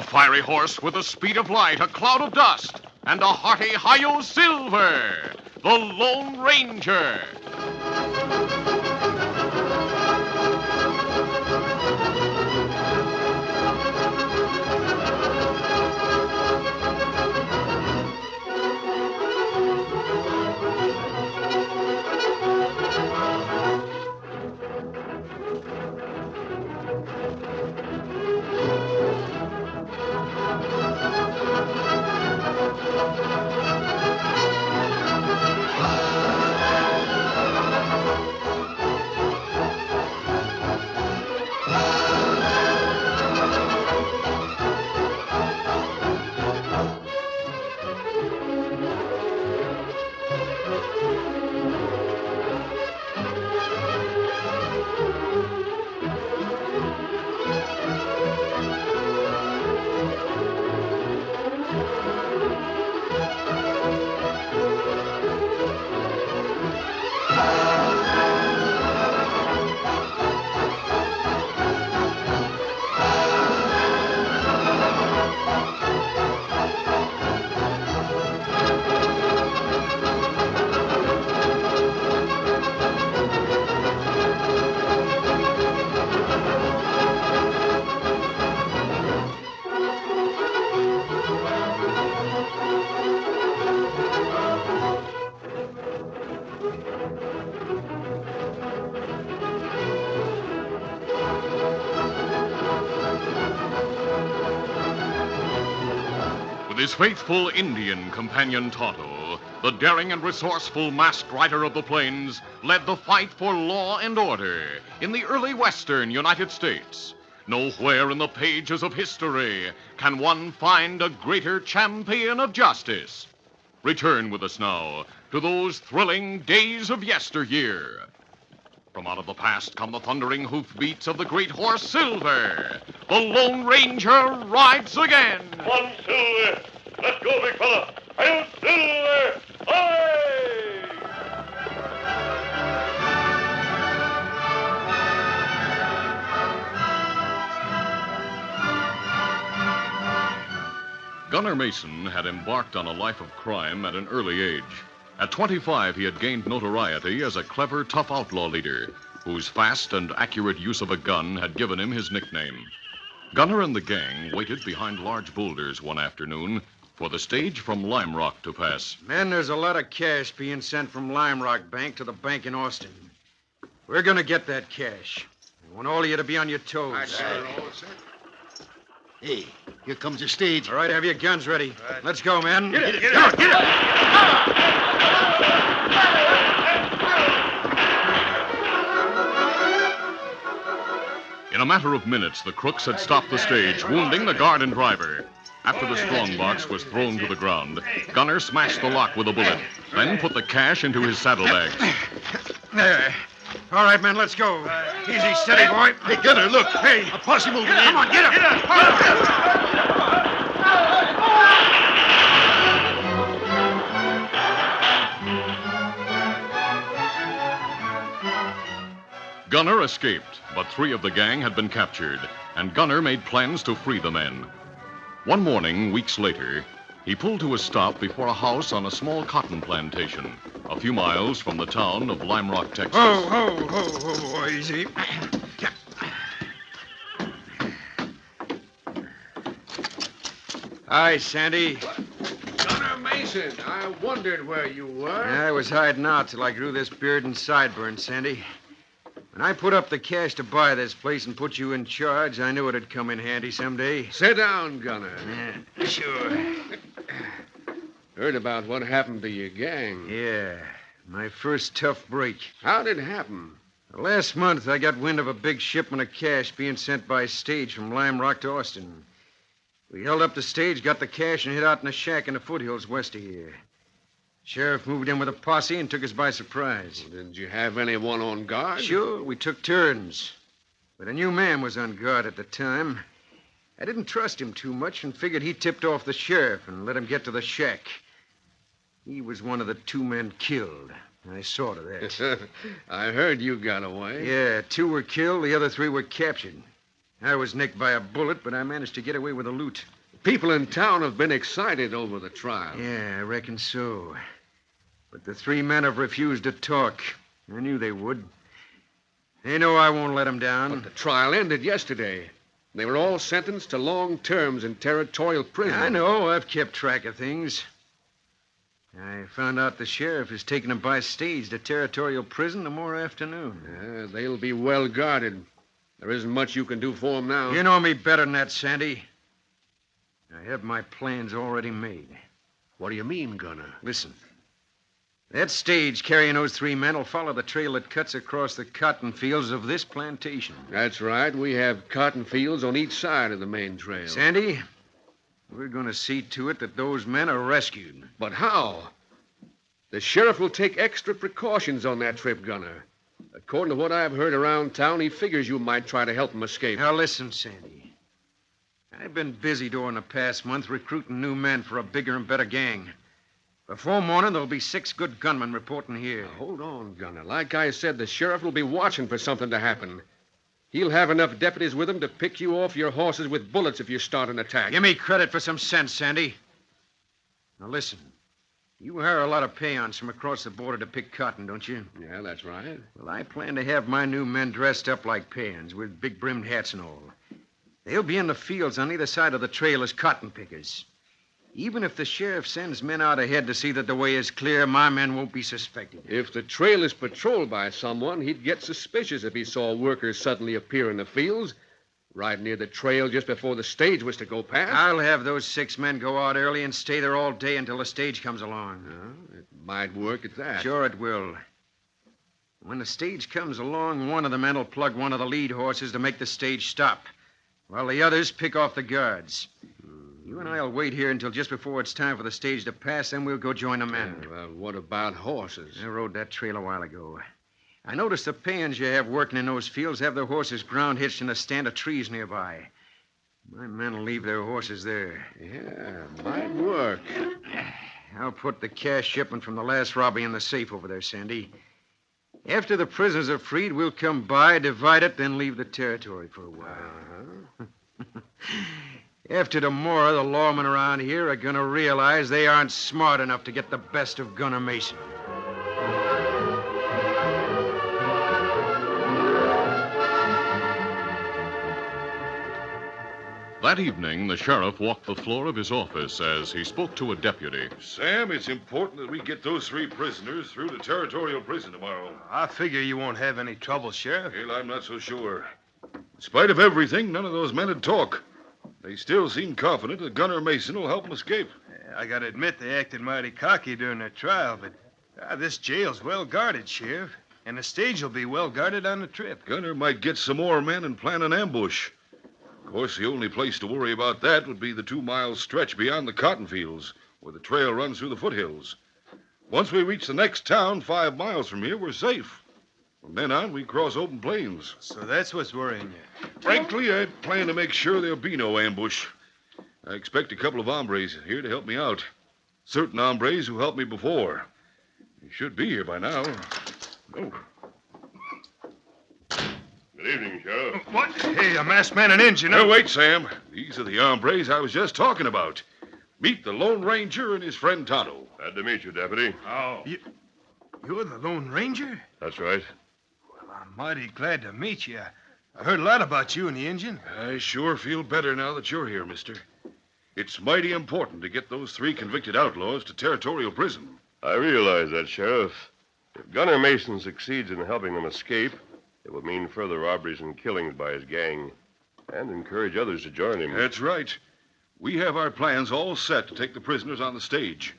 fiery horse with the speed of light, a cloud of dust, and a hearty Hi-Yo Silver, the Lone Ranger. With his faithful Indian companion Tonto, the daring and resourceful masked rider of the plains led the fight for law and order in the early western United States. Nowhere in the pages of history can one find a greater champion of justice. Return with us now to those thrilling days of yesteryear. From out of the past come the thundering hoofbeats of the great horse Silver. The Lone Ranger rides again. One Silver. Let's go, big fella. I'll Silver. Away! Gunner Mason had embarked on a life of crime at an early age. At 25, he had gained notoriety as a clever, tough outlaw leader whose fast and accurate use of a gun had given him his nickname. Gunner and the gang waited behind large boulders one afternoon for the stage from Lime Rock to pass. Men, there's a lot of cash being sent from Lime Rock Bank to the bank in Austin. We're going to get that cash. I want all of you to be on your toes. All sir. Hey, here comes the stage. All right, have your guns ready. Right. Let's go, men. Get it. In a matter of minutes, the crooks had stopped the stage, wounding the guard and driver. After the strongbox was thrown to the ground, Gunner smashed the lock with a bullet, then put the cash into his saddlebags. There. All right, men, let's go. Easy, steady, boy. Hey, Gunner, look. Hey, a posse moving in. Come on, get him. Gunner escaped, but 3 of the gang had been captured, and Gunner made plans to free the men. One morning, weeks later, he pulled to a stop before a house on a small cotton plantation, a few miles from the town of Lime Rock, Texas. Oh, easy. Hi, Sandy. Gunner Mason, I wondered where you were. I was hiding out till I grew this beard and sideburns, Sandy. When I put up the cash to buy this place and put you in charge, I knew it'd come in handy someday. Sit down, Gunner. Yeah, sure. Heard about what happened to your gang. Yeah, my first tough break. How did it happen? Last month, I got wind of a big shipment of cash being sent by stage from Lime Rock to Austin. We held up the stage, got the cash, and hid out in a shack in the foothills west of here. Sheriff moved in with a posse and took us by surprise. Well, didn't you have anyone on guard? Sure, we took turns. But a new man was on guard at the time. I didn't trust him too much and figured he tipped off the sheriff and let him get to the shack. He was one of the 2 men killed. I saw to that. I heard you got away. Yeah, 2 were killed, the other 3 were captured. I was nicked by a bullet, but I managed to get away with the loot. People in town have been excited over the trial. Yeah, I reckon so. But the three men have refused to talk. I knew they would. They know I won't let them down. But the trial ended yesterday. They were all sentenced to long terms in territorial prison. I know. I've kept track of things. I found out the sheriff is taking them by stage to territorial prison tomorrow afternoon. They'll be well guarded. There isn't much you can do for them now. You know me better than that, Sandy. I have my plans already made. What do you mean, Gunner? Listen. That stage carrying those three men will follow the trail that cuts across the cotton fields of this plantation. That's right. We have cotton fields on each side of the main trail. Sandy, we're going to see to it that those men are rescued. But how? The sheriff will take extra precautions on that trip, Gunner. According to what I've heard around town, he figures you might try to help him escape. Now, listen, Sandy. I've been busy during the past month recruiting new men for a bigger and better gang. Before morning, there'll be 6 good gunmen reporting here. Now, hold on, Gunner. Like I said, the sheriff will be watching for something to happen. He'll have enough deputies with him to pick you off your horses with bullets if you start an attack. Give me credit for some sense, Sandy. Now, listen. You hire a lot of peons from across the border to pick cotton, don't you? Yeah, that's right. Well, I plan to have my new men dressed up like peons with big brimmed hats and all. They'll be in the fields on either side of the trail as cotton pickers. Even if the sheriff sends men out ahead to see that the way is clear, my men won't be suspected. If the trail is patrolled by someone, he'd get suspicious if he saw workers suddenly appear in the fields, right near the trail just before the stage was to go past. I'll have those 6 men go out early and stay there all day until the stage comes along. It might work at that. Sure it will. When the stage comes along, one of the men will plug one of the lead horses to make the stage stop, while the others pick off the guards. You and I'll wait here until just before it's time for the stage to pass, then we'll go join the men. Yeah, well, what about horses? I rode that trail a while ago. I noticed the peons you have working in those fields have their horses ground hitched in a stand of trees nearby. My men will leave their horses there. Yeah, might work. I'll put the cash shipment from the last robbery in the safe over there, Sandy. After the prisoners are freed, we'll come by, divide it, then leave the territory for a while. After tomorrow, the lawmen around here are going to realize they aren't smart enough to get the best of Gunner Mason. That evening, the sheriff walked the floor of his office as he spoke to a deputy. Sam, it's important that we get those 3 prisoners through to territorial prison tomorrow. I figure you won't have any trouble, Sheriff. Well, I'm not so sure. In spite of everything, none of those men would talk. They still seem confident that Gunner Mason will help them escape. I gotta admit they acted mighty cocky during their trial, but this jail's well guarded, Sheriff. And the stage will be well guarded on the trip. Gunner might get some more men and plan an ambush. Of course, the only place to worry about that would be the 2-mile stretch beyond the cotton fields, where the trail runs through the foothills. Once we reach the next town 5 miles from here, we're safe. From then on, we cross open plains. So that's what's worrying you. Frankly, I plan to make sure there'll be no ambush. I expect a couple of hombres here to help me out. Certain hombres who helped me before. They should be here by now. Oh. Good evening, Sheriff. What? Hey, a masked man and Injun. Now, wait, Sam. These are the hombres I was just talking about. Meet the Lone Ranger and his friend Tonto. Glad to meet you, Deputy. Oh. You're the Lone Ranger? That's right. Well, I'm mighty glad to meet you. I heard a lot about you and the Injun. I sure feel better now that you're here, mister. It's mighty important to get those 3 convicted outlaws to territorial prison. I realize that, Sheriff. If Gunner Mason succeeds in helping them escape, it would mean further robberies and killings by his gang, and encourage others to join him. That's right. We have our plans all set to take the prisoners on the stage.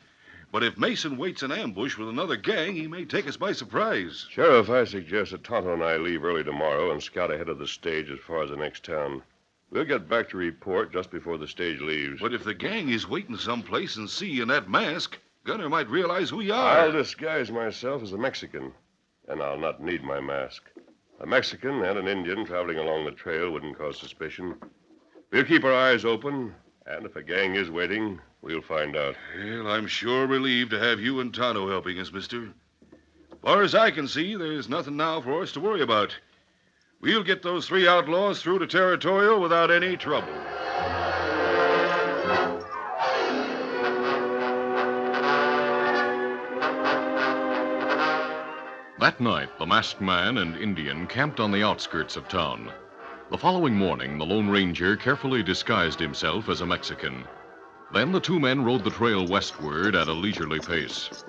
But if Mason waits an ambush with another gang, he may take us by surprise. Sheriff, I suggest that Tonto and I leave early tomorrow and scout ahead of the stage as far as the next town. We'll get back to report just before the stage leaves. But if the gang is waiting someplace and see you in that mask, Gunner might realize who we are. I'll disguise myself as a Mexican, and I'll not need my mask. A Mexican and an Indian traveling along the trail wouldn't cause suspicion. We'll keep our eyes open, and if a gang is waiting, we'll find out. Well, I'm sure relieved to have you and Tonto helping us, mister. As far as I can see, there's nothing now for us to worry about. We'll get those 3 outlaws through to territorial without any trouble. That night, the masked man and Indian camped on the outskirts of town. The following morning, the Lone Ranger carefully disguised himself as a Mexican. Then the two men rode the trail westward at a leisurely pace.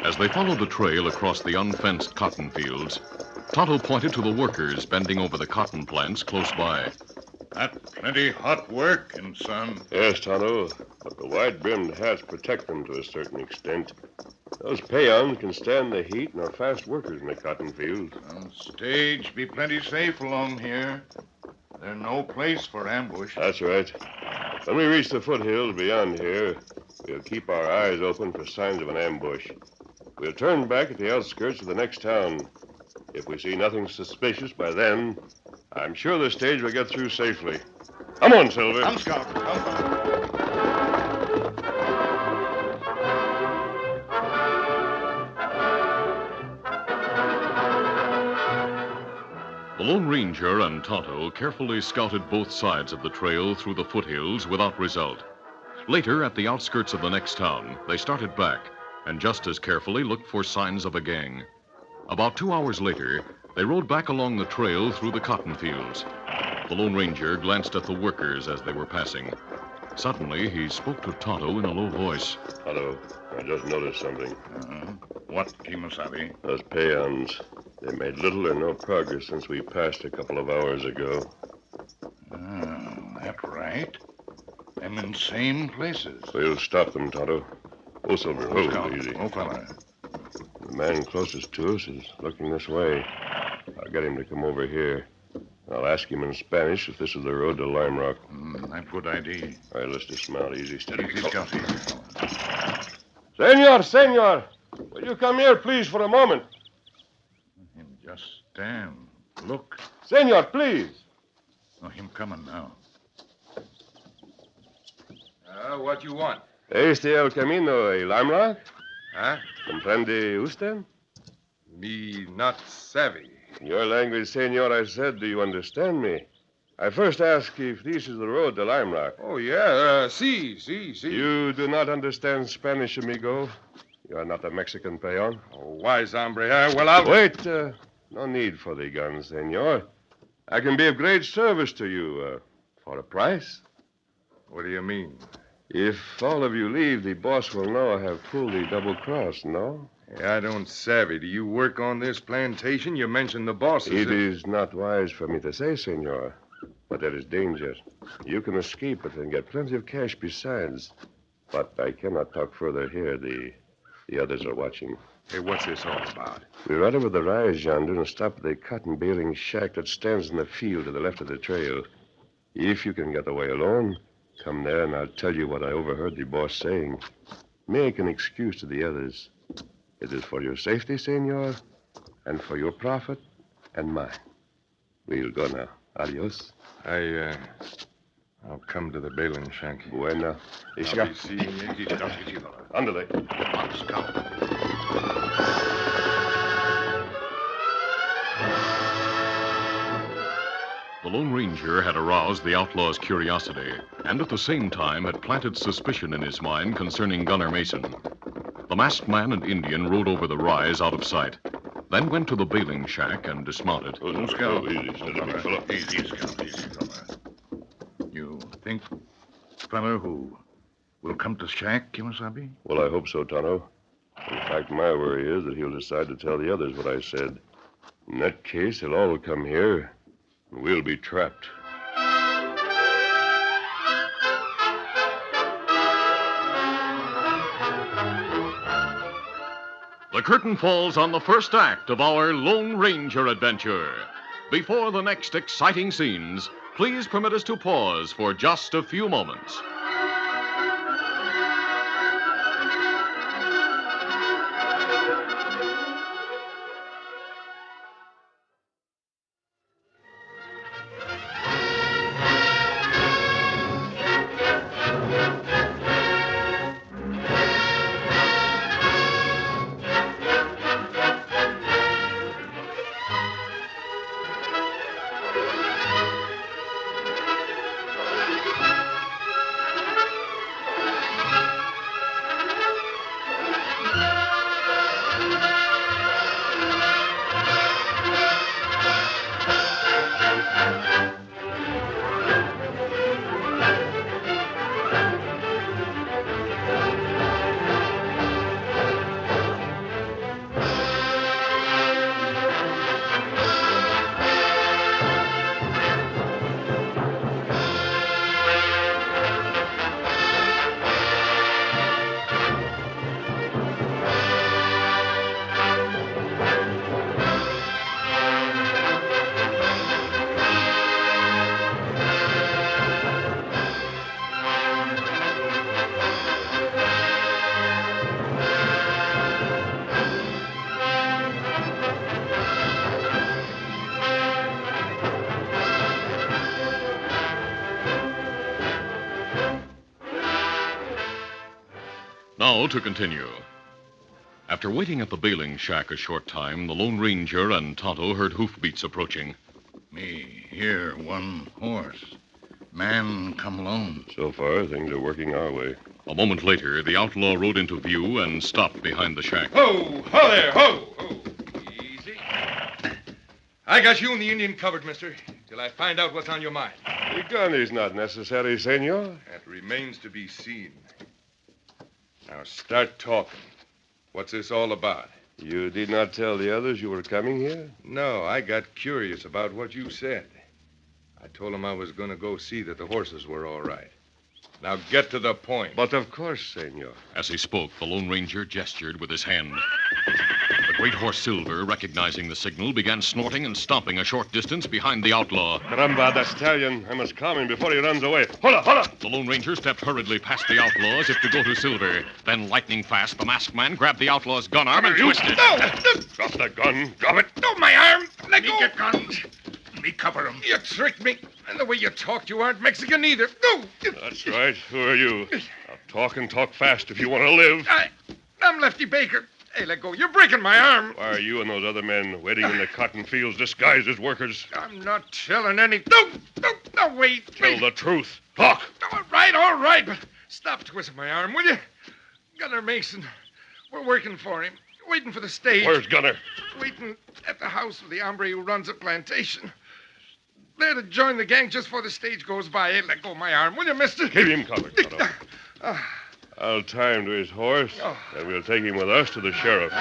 As they followed the trail across the unfenced cotton fields, Tonto pointed to the workers bending over the cotton plants close by. That plenty hot working, son. Yes, Tonto, but the wide-brimmed hats protect them to a certain extent. Those peons can stand the heat and are fast workers in the cotton fields. Stage be plenty safe along here. There's no place for ambush. That's right. When we reach the foothills beyond here, we'll keep our eyes open for signs of an ambush. We'll turn back at the outskirts of the next town. If we see nothing suspicious by then, I'm sure the stage will get through safely. Come on, Silver. Come, Scout. Come. The Lone Ranger and Tonto carefully scouted both sides of the trail through the foothills without result. Later, at the outskirts of the next town, they started back and just as carefully looked for signs of a gang. About 2 hours later, they rode back along the trail through the cotton fields. The Lone Ranger glanced at the workers as they were passing. Suddenly, he spoke to Tonto in a low voice. Tonto, I just noticed something. What, Kemosabe? Those peons, they made little or no progress since we passed a couple of hours ago. That right. Them in same places. We'll stop them, Tonto. Oh, Silver, hold easy. Oh, fella. The man closest to us is looking this way. I'll get him to come over here. I'll ask him in Spanish if this is the road to Lime Rock. That good idea. All right, let's dismount. Easy, steady. Easy, Scout. Senor, will you come here, please, for a moment? Him just stand. Look. Senor, please. Oh, him coming now. What you want? Este el camino a Lime Rock? Huh? Comprende usted? Me not savvy. Your language, senor, I said. Do you understand me? I first ask if this is the road to Lime Rock. Oh, yeah. See. You do not understand Spanish, amigo. You are not a Mexican peon. Oh, wise hombre. Well, I'll... Wait. No need for the gun, senor. I can be of great service to you. For a price. What do you mean? If all of you leave, the boss will know I have pulled the double cross, no? I don't savvy. Do you work on this plantation? You mentioned the bosses. It is not wise for me to say, senor, but there is danger. You can escape it and get plenty of cash besides. But I cannot talk further here. The others are watching. Hey, what's this all about? We ride over the rise yonder and stop at the cotton baling shack that stands in the field to the left of the trail. If you can get away alone, come there and I'll tell you what I overheard the boss saying. Make an excuse to the others. It is for your safety, senor, and for your profit and mine. We'll go now. Adios. I'll come to the baling shack. Buena. I'll be seeing you. Ándale. The Lone Ranger had aroused the outlaw's curiosity and at the same time had planted suspicion in his mind concerning Gunner Mason. The masked man and Indian rode over the rise out of sight, then went to the baling shack and dismounted. Scout. Easy, steady, big fella. Easy, Scout. Easy, fella. You think, fella, who will come to shack, Kemosabe? Well, I hope so, Tonto. In fact, my worry is that he'll decide to tell the others what I said. In that case, they'll all come here, and we'll be trapped. The curtain falls on the first act of our Lone Ranger adventure. Before the next exciting scenes, please permit us to pause for just a few moments. Now to continue. After waiting at the bailing shack a short time, the Lone Ranger and Tonto heard hoofbeats approaching. Me here, one horse. Man come alone. So far, things are working our way. A moment later, the outlaw rode into view and stopped behind the shack. Ho! Ho there! Ho! Ho! Easy. I got you and the Indian covered, mister, till I find out what's on your mind. The gun is not necessary, senor. That remains to be seen. Now start talking. What's this all about? You did not tell the others you were coming here? No, I got curious about what you said. I told them I was going to go see that the horses were all right. Now get to the point. But of course, senor. As he spoke, the Lone Ranger gestured with his hand. The great horse Silver, recognizing the signal, began snorting and stomping a short distance behind the outlaw. Caramba, that stallion. I must calm him before he runs away. Hola! The Lone Ranger stepped hurriedly past the outlaw as if to go to Silver. Then, lightning fast, the masked man grabbed the outlaw's gun arm and twisted. No! Drop the gun. Drop it. No, my arm! Let go! Get guns. Me cover him. You tricked me. And the way you talked, you aren't Mexican either. No! That's right. Who are you? Now talk and talk fast if you want to live. I'm Lefty Baker. Hey, let go. You're breaking my arm. Why are you and those other men waiting in the cotton fields disguised as workers? I'm not telling any... No, wait. Tell the truth. Talk. All right, but stop twisting my arm, will you? Gunner Mason. We're working for him. Waiting for the stage. Where's Gunner? Waiting at the house of the hombre who runs the plantation. There to join the gang just before the stage goes by. Hey, let go of my arm, will you, mister? Keep him covered, Tonto. I'll tie him to his horse, and we'll take him with us to the sheriff.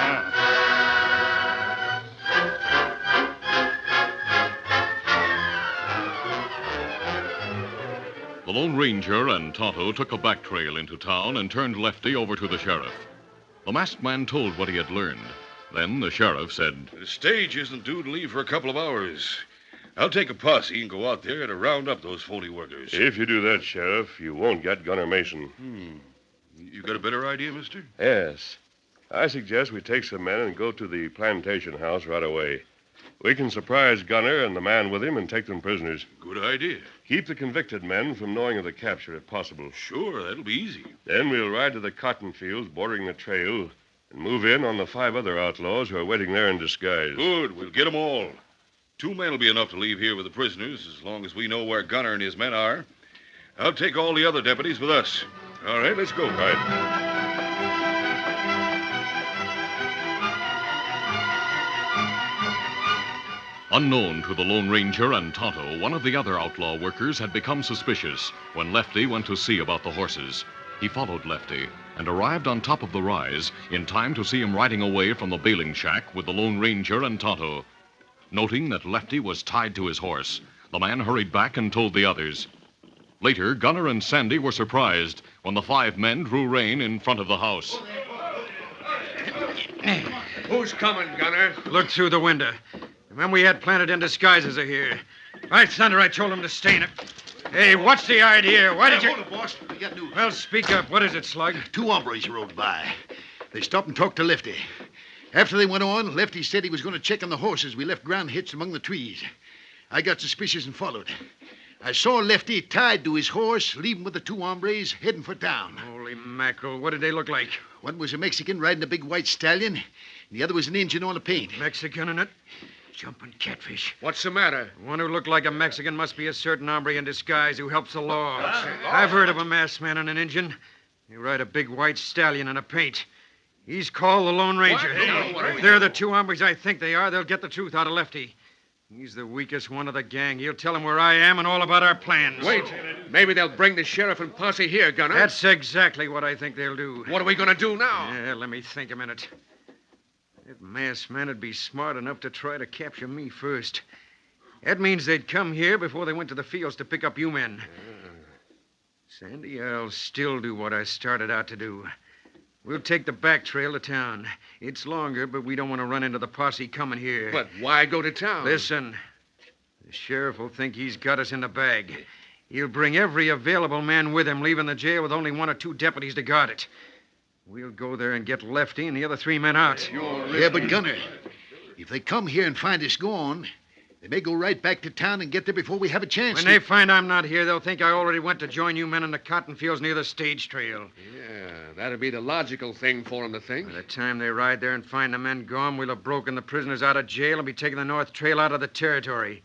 The Lone Ranger and Tonto took a back trail into town and turned Lefty over to the sheriff. The masked man told what he had learned. Then the sheriff said, The stage isn't due to leave for a couple of hours. I'll take a posse and go out there to round up those phony workers. If you do that, Sheriff, you won't get Gunner Mason. You got a better idea, mister? Yes. I suggest we take some men and go to the plantation house right away. We can surprise Gunner and the man with him and take them prisoners. Good idea. Keep the convicted men from knowing of the capture if possible. Sure, that'll be easy. Then we'll ride to the cotton fields bordering the trail and move in on the 5 other outlaws who are waiting there in disguise. Good, we'll get them all. 2 men will be enough to leave here with the prisoners, as long as we know where Gunner and his men are. I'll take all the other deputies with us. All right, let's go. Right. Unknown to the Lone Ranger and Tonto, one of the other outlaw workers had become suspicious when Lefty went to see about the horses. He followed Lefty and arrived on top of the rise in time to see him riding away from the bailing shack with the Lone Ranger and Tonto. Noting that Lefty was tied to his horse, the man hurried back and told the others. Later, Gunner and Sandy were surprised when the 5 men drew rein in front of the house. Who's coming, Gunner? Look through the window. The men we had planted in disguises are here. Right, Thunder, I told them to stay in it. Hey, what's the idea? Why did you... Hold it, boss. We got news. Well, speak up. What is it, Slug? 2 hombres rode by. They stopped and talked to Lefty. After they went on, Lefty said he was going to check on the horses we left ground hitched among the trees. I got suspicious and followed. I saw Lefty tied to his horse, leaving with the 2 hombres, heading for town. Holy mackerel, what did they look like? One was a Mexican riding a big white stallion, and the other was an Indian on a paint. Mexican in it? Jumping catfish. What's the matter? One who looked like a Mexican must be a certain hombre in disguise who helps the law. I've heard of a masked man and an Indian. They ride a big white stallion in a paint. He's called the Lone Ranger. If they're the 2 hombres I think they are, they'll get the truth out of Lefty. He's the weakest one of the gang. He'll tell him where I am and all about our plans. Wait. Maybe they'll bring the sheriff and posse here, Gunner. That's exactly what I think they'll do. What are we going to do now? Yeah, let me think a minute. That masked man would be smart enough to try to capture me first. That means they'd come here before they went to the fields to pick up you men. Sandy, I'll still do what I started out to do. We'll take the back trail to town. It's longer, but we don't want to run into the posse coming here. But why go to town? Listen, the sheriff will think he's got us in the bag. He'll bring every available man with him, leaving the jail with only 1 or 2 deputies to guard it. We'll go there and get Lefty and the other 3 men out. Yeah, but Gunner, if they come here and find us gone, They may go right back to town and get there before we have a chance. When they find I'm not here, they'll think I already went to join you men in the cotton fields near the stage trail. Yeah, that'd be the logical thing for 'em to think. By the time they ride there and find the men gone, we'll have broken the prisoners out of jail and be taking the North Trail out of the territory.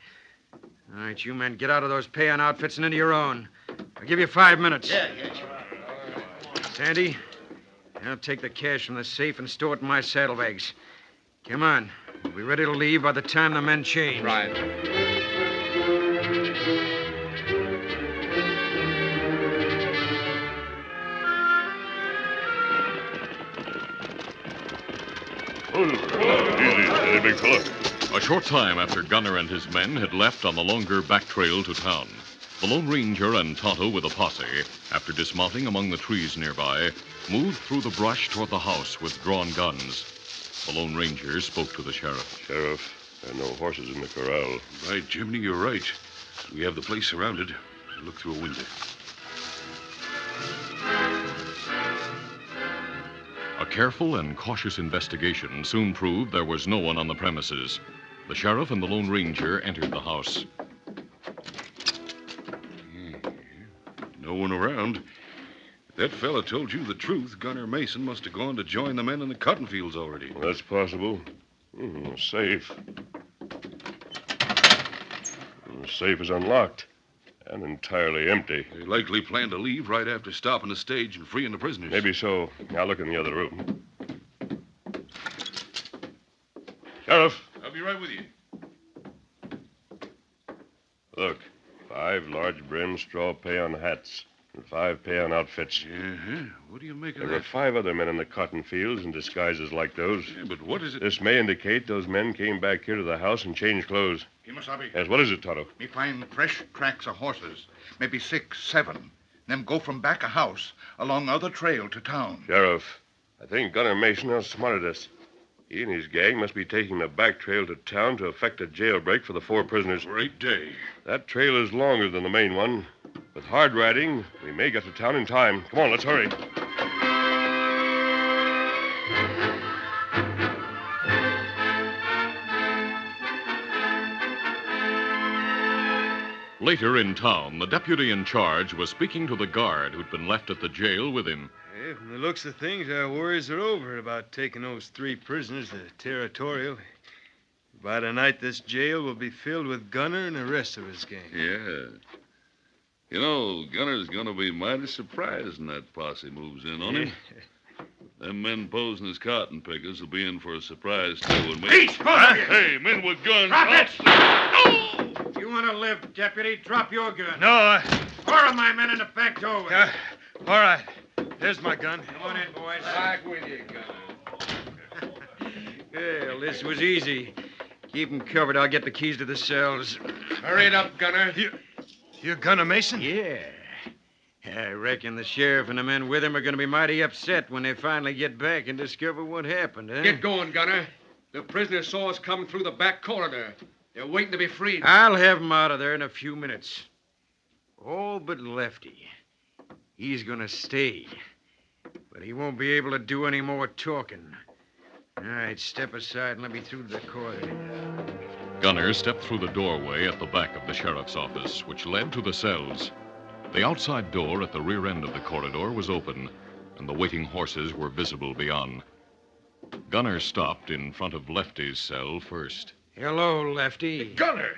All right, you men, get out of those pay-on outfits and into your own. I'll give you 5 minutes. Yeah, sure. Sandy, I'll take the cash from the safe and store it in my saddlebags. Come on. We'll be ready to leave by the time the men change. Right. Easy, steady, big fella. A short time after Gunner and his men had left on the longer back trail to town, the Lone Ranger and Tonto with a posse, after dismounting among the trees nearby, moved through the brush toward the house with drawn guns. The Lone Ranger spoke to the sheriff. Sheriff, there are no horses in the corral. Right, Jimmy, you're right. We have the place surrounded. Look through a window. A careful and cautious investigation soon proved there was no one on the premises. The sheriff and the Lone Ranger entered the house. No one around. If that fella told you the truth, Gunner Mason must have gone to join the men in the cotton fields already. Well, that's possible. Safe. The safe is unlocked and entirely empty. They likely plan to leave right after stopping the stage and freeing the prisoners. Maybe so. Now look in the other room. Sheriff, I'll be right with you. look. 5 large-brimmed straw pay-on hats and 5 pay-on outfits. Uh-huh. What do you make of There that? were 5 other men in the cotton fields in disguises like those. Yeah, but what is it? This may indicate those men came back here to the house and changed clothes. Kimasabi, Yes, what is it, Tonto? me find fresh tracks of horses. Maybe 6, 7. Them go from back a house along other trail to town. Sheriff, I think Gunner Mason outsmarted us. He and his gang must be taking the back trail to town to effect a jailbreak for the 4 prisoners. Great day. That trail is longer than the main one. With hard riding, we may get to town in time. Come on, let's hurry. Later in town, the deputy in charge was speaking to the guard who'd been left at the jail with him. Hey, from the looks of things, our worries are over about taking those 3 prisoners to Territorial. By tonight, this jail will be filled with Gunner and the rest of his gang. Yeah. You know, Gunner's gonna be mighty surprised when that posse moves in on him. Them men posing as cotton pickers will be in for a surprise, too. And Peace, both of you! Hey, men with guns. Drop it! You want to live, deputy? Drop your gun. No, 4 of my men in the back doorway. all right. There's my gun. Come on in, boys. Back with you, Gunner. Well, this was easy. Keep them covered. I'll get the keys to the cells. Hurry it up, Gunner. You're Gunner Mason? Yeah. I reckon the sheriff and the men with him are going to be mighty upset when they finally get back and discover what happened, huh? Get going, Gunner. The prisoners saw us coming through the back corridor. They're waiting to be freed. I'll have them out of there in a few minutes. All but Lefty. He's going to stay. But he won't be able to do any more talking. All right, step aside and let me through to the corridor. Gunner stepped through the doorway at the back of the sheriff's office, which led to the cells. The outside door at the rear end of the corridor was open, and the waiting horses were visible beyond. Gunner stopped in front of Lefty's cell first. Hello, Lefty. Gunner!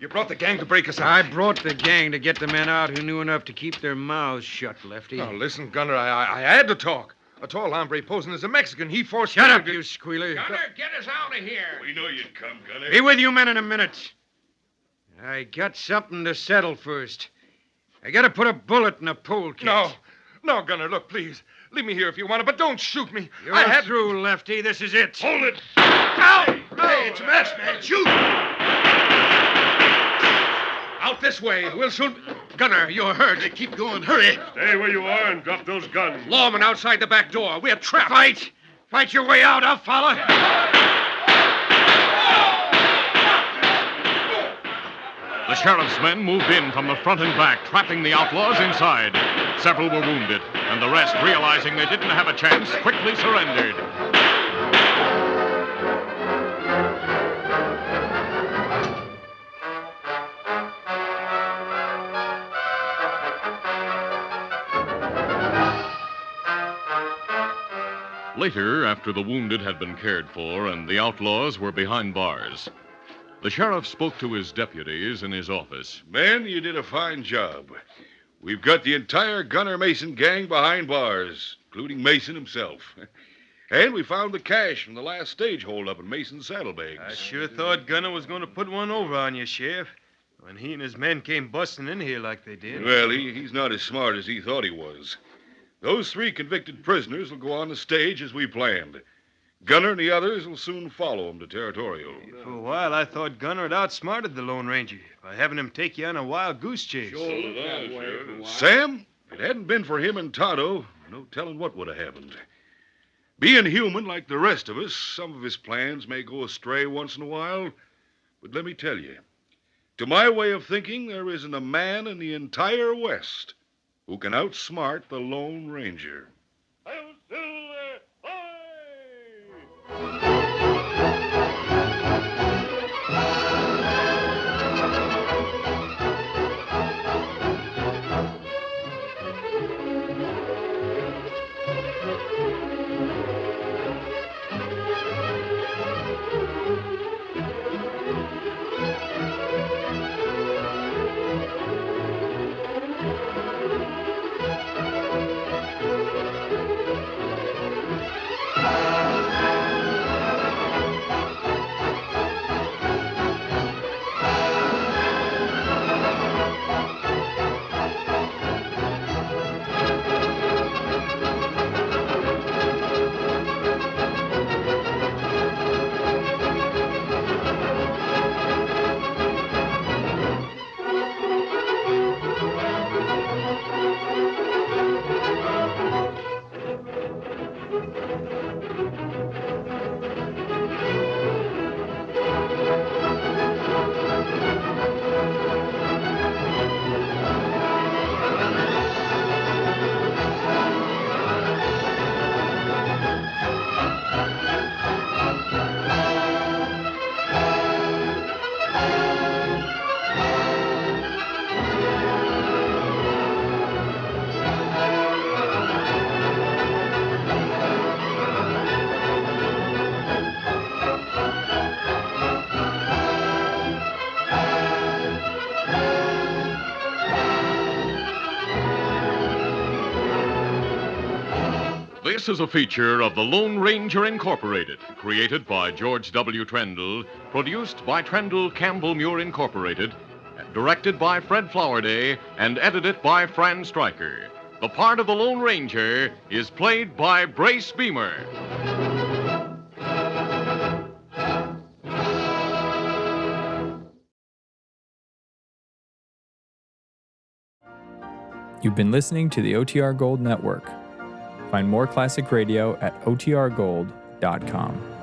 You brought the gang to break us I out. brought the gang to get the men out who knew enough to keep their mouths shut, Lefty. Now, listen, Gunner, I had to talk. A tall hombre posing as a Mexican, he forced... Shut me up, to- you squealer. Gunner, get us out of here. We know you'd come, Gunner. Be with you men in a minute. I got something to settle first. I got to put a bullet in a polecat. No, Gunner, look, please. Leave me here if you want to, but don't shoot me. You're through, Lefty. This is it. Hold it. Hey, it's a mess, man. Shoot! Out this way. We'll soon... Gunner, you're hurt. Keep going. Hurry. Stay where you are and drop those guns. Lawman outside the back door. We're trapped. Fight! Fight your way out. I'll follow. The sheriff's men moved in from the front and back, trapping the outlaws inside. Several were wounded, and the rest, realizing they didn't have a chance, quickly surrendered. Later, after the wounded had been cared for and the outlaws were behind bars, the sheriff spoke to his deputies in his office. Men, you did a fine job. We've got the entire Gunner Mason gang behind bars, including Mason himself. And we found the cash from the last stage holdup in Mason's saddlebags. I sure thought Gunner was going to put one over on you, Sheriff, when he and his men came busting in here like they did. Well, he's not as smart as he thought he was. Those 3 convicted prisoners will go on the stage as we planned. Gunner and the others will soon follow him to Territorial. For a while, I thought Gunner had outsmarted the Lone Ranger by having him take you on a wild goose chase. Sam, if it hadn't been for him and Tonto, no telling what would have happened. Being human like the rest of us, some of his plans may go astray once in a while. But let me tell you, to my way of thinking, there isn't a man in the entire West who can outsmart the Lone Ranger. This is a feature of the Lone Ranger Incorporated, created by George W. Trendle, produced by Trendle Campbell Muir Incorporated, directed by Fred Flowerday, and edited by Fran Stryker. The part of the Lone Ranger is played by Brace Beamer. You've been listening to the OTR Gold Network. Find more classic radio at otrgold.com.